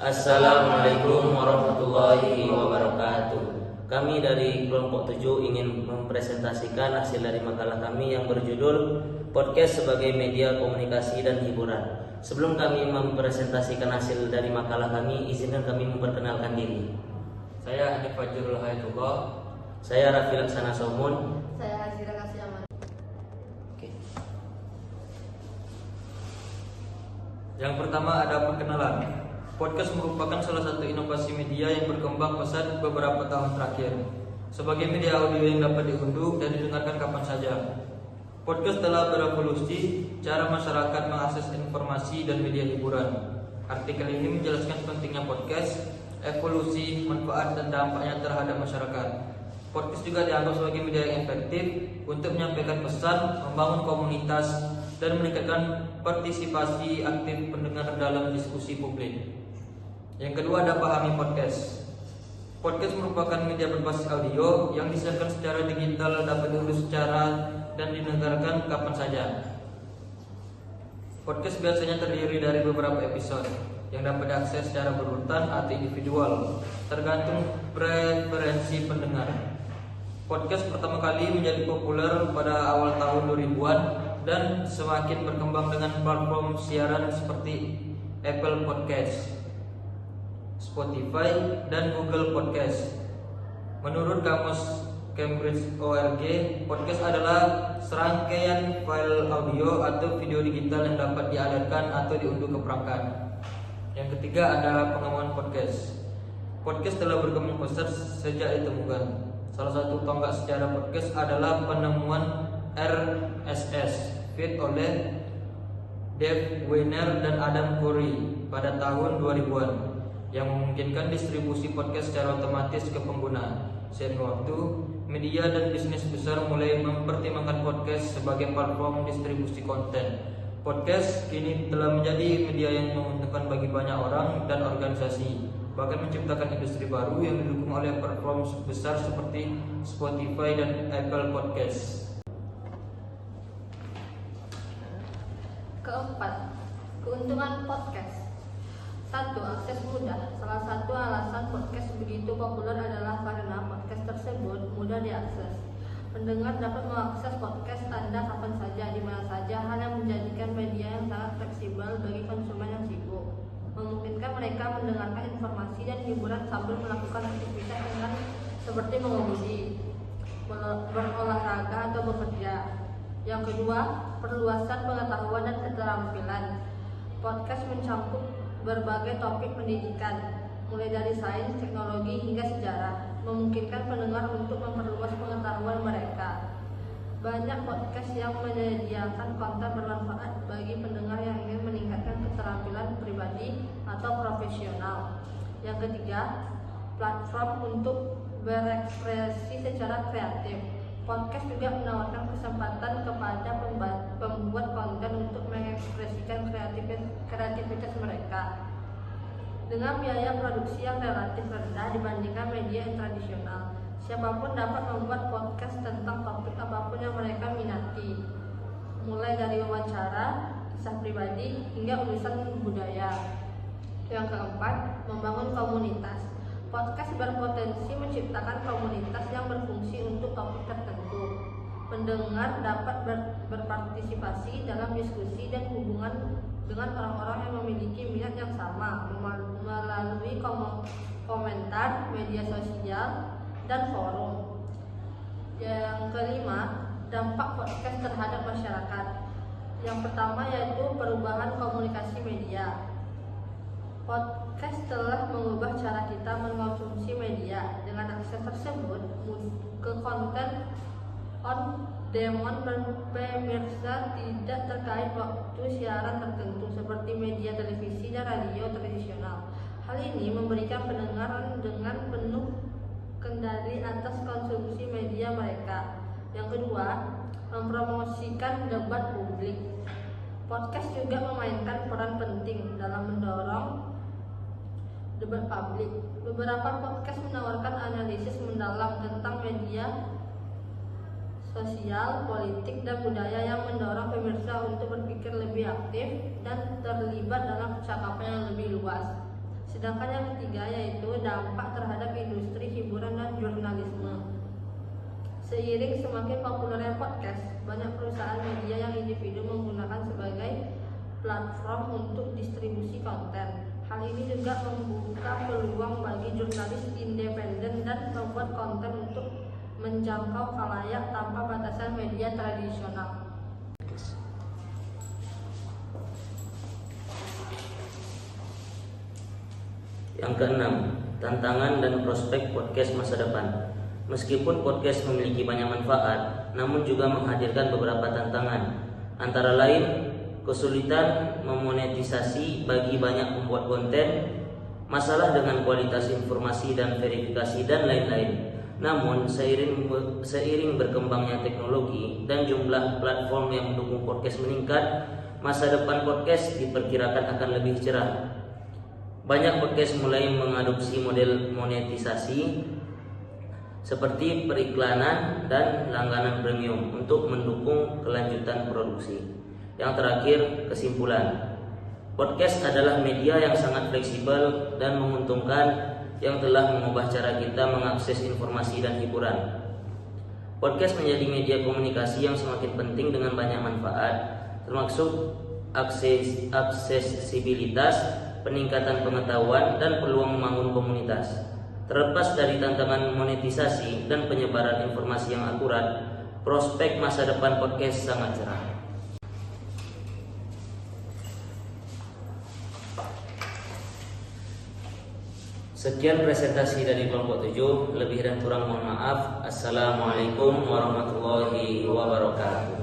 Assalamualaikum warahmatullahi wabarakatuh. Kami dari kelompok 7 ingin mempresentasikan hasil dari makalah kami yang berjudul Podcast sebagai Media Komunikasi dan Hiburan. Sebelum kami mempresentasikan hasil dari makalah kami, izinkan kami memperkenalkan diri. Saya Hanif Fajrul Hayatullah. Saya Raffi Laksana Somun. Saya Hazira Kasih Aman. Yang pertama ada perkenalan. Podcast merupakan salah satu inovasi media yang berkembang pesat beberapa tahun terakhir. Sebagai media audio yang dapat diunduh dan didengarkan kapan saja, podcast telah berevolusi cara masyarakat mengakses informasi dan media hiburan. Artikel ini menjelaskan pentingnya podcast, evolusi, manfaat dan dampaknya terhadap masyarakat. Podcast juga dianggap sebagai media yang efektif untuk menyampaikan pesan, membangun komunitas, dan meningkatkan partisipasi aktif pendengar dalam diskusi publik. Yang kedua ada pahami podcast. Podcast merupakan media berbasis audio yang disiarkan secara digital, dapat diunduh secara dan didengarkan kapan saja. Podcast biasanya terdiri dari beberapa episode yang dapat diakses secara berurutan atau individual, tergantung preferensi pendengar. Podcast pertama kali menjadi populer pada awal tahun 2000-an dan semakin berkembang dengan platform siaran seperti Apple Podcast, Spotify, dan Google Podcast. Menurut kamus Cambridge.org, podcast adalah serangkaian file audio atau video digital yang dapat dialirkan atau diunduh ke perangkat. Yang ketiga ada pengembangan podcast. Podcast telah berkembang pesat sejak ditemukan. Salah satu tonggak sejarah podcast adalah penemuan RSS feed oleh Dave Weiner dan Adam Curry pada tahun 2000-an yang memungkinkan distribusi podcast secara otomatis ke pengguna. Seiring waktu, media dan bisnis besar mulai mempertimbangkan podcast sebagai platform distribusi konten. Podcast kini telah menjadi media yang menguntungkan bagi banyak orang dan organisasi, bahkan menciptakan industri baru yang didukung oleh platform besar seperti Spotify dan Apple Podcast. Keempat, keuntungan podcast. 1. Akses mudah. Salah satu alasan podcast begitu populer adalah karena podcast tersebut mudah diakses. Pendengar dapat mengakses podcast Anda kapan saja, di mana saja, hal yang menjadikan media yang sangat fleksibel bagi konsumen yang sibuk. Memungkinkan mereka mendengarkan informasi dan hiburan sambil melakukan aktivitas ringan seperti mengemudi, berolahraga, atau bekerja. Yang kedua, perluasan pengetahuan dan keterampilan. Podcast mencakup berbagai topik pendidikan, mulai dari sains, teknologi, hingga sejarah, memungkinkan pendengar untuk memperluas pengetahuan mereka. Banyak podcast yang menyediakan konten bermanfaat bagi pendengar yang ingin meningkatkan keterampilan pribadi atau profesional. Yang ketiga, platform untuk berekspresi secara kreatif. Podcast juga menawarkan kesempatan kepada pembuat konten untuk mengekspresikan kreativitas mereka dengan biaya produksi yang relatif rendah dibandingkan media yang tradisional. Siapapun dapat membuat podcast tentang topik apapun yang mereka minati, mulai dari wawancara, kisah pribadi, hingga urusan budaya. Yang keempat, membangun komunitas. Podcast berpotensi menciptakan komunitas yang berfungsi untuk topik tertentu. Pendengar dapat berpartisipasi dalam diskusi dan hubungan dengan orang-orang yang memiliki minat yang sama melalui komentar, media sosial, dan forum. Yang kelima, dampak podcast terhadap masyarakat. Yang pertama yaitu perubahan komunikasi media. Podcast telah mengubah cara kita mengkonsumsi media. Dengan akses tersebut ke konten on demand, pemirsa tidak terkait waktu siaran tertentu seperti media televisi dan radio tradisional. Hal ini memberikan pendengar dengan penuh kendali atas konsumsi media mereka. Yang kedua, mempromosikan debat publik. Podcast juga memainkan peran penting dalam mendorong debat publik. Beberapa podcast menawarkan analisis mendalam tentang media sosial, politik, dan budaya yang mendorong pemirsa untuk berpikir lebih aktif dan terlibat dalam percakapan yang lebih luas. Sedangkan yang ketiga yaitu dampak terhadap industri hiburan dan jurnalisme. Seiring semakin populernya podcast, banyak perusahaan media yang individu menggunakan sebagai platform untuk distribusi konten. Hal ini juga membuka peluang bagi jurnalis independen dan membuat konten untuk menjangkau khalayak tanpa batasan media tradisional. Yang keenam, tantangan dan prospek podcast masa depan. Meskipun podcast memiliki banyak manfaat, namun juga menghadirkan beberapa tantangan. Antara lain, kesulitan memonetisasi bagi banyak pembuat konten, masalah dengan kualitas informasi dan verifikasi, dan lain-lain. Namun, seiring berkembangnya teknologi dan jumlah platform yang mendukung podcast meningkat, masa depan podcast diperkirakan akan lebih cerah. Banyak podcast mulai mengadopsi model monetisasi seperti periklanan dan langganan premium untuk mendukung kelanjutan produksi. Yang terakhir, kesimpulan. Podcast adalah media yang sangat fleksibel dan menguntungkan yang telah mengubah cara kita mengakses informasi dan hiburan. Podcast menjadi media komunikasi yang semakin penting dengan banyak manfaat, termasuk aksesibilitas, peningkatan pengetahuan, dan peluang membangun komunitas. Terlepas dari tantangan monetisasi dan penyebaran informasi yang akurat, prospek masa depan podcast sangat cerah. Sekian presentasi dari kelompok 7, lebih dan kurang mohon maaf. Assalamualaikum warahmatullahi wabarakatuh.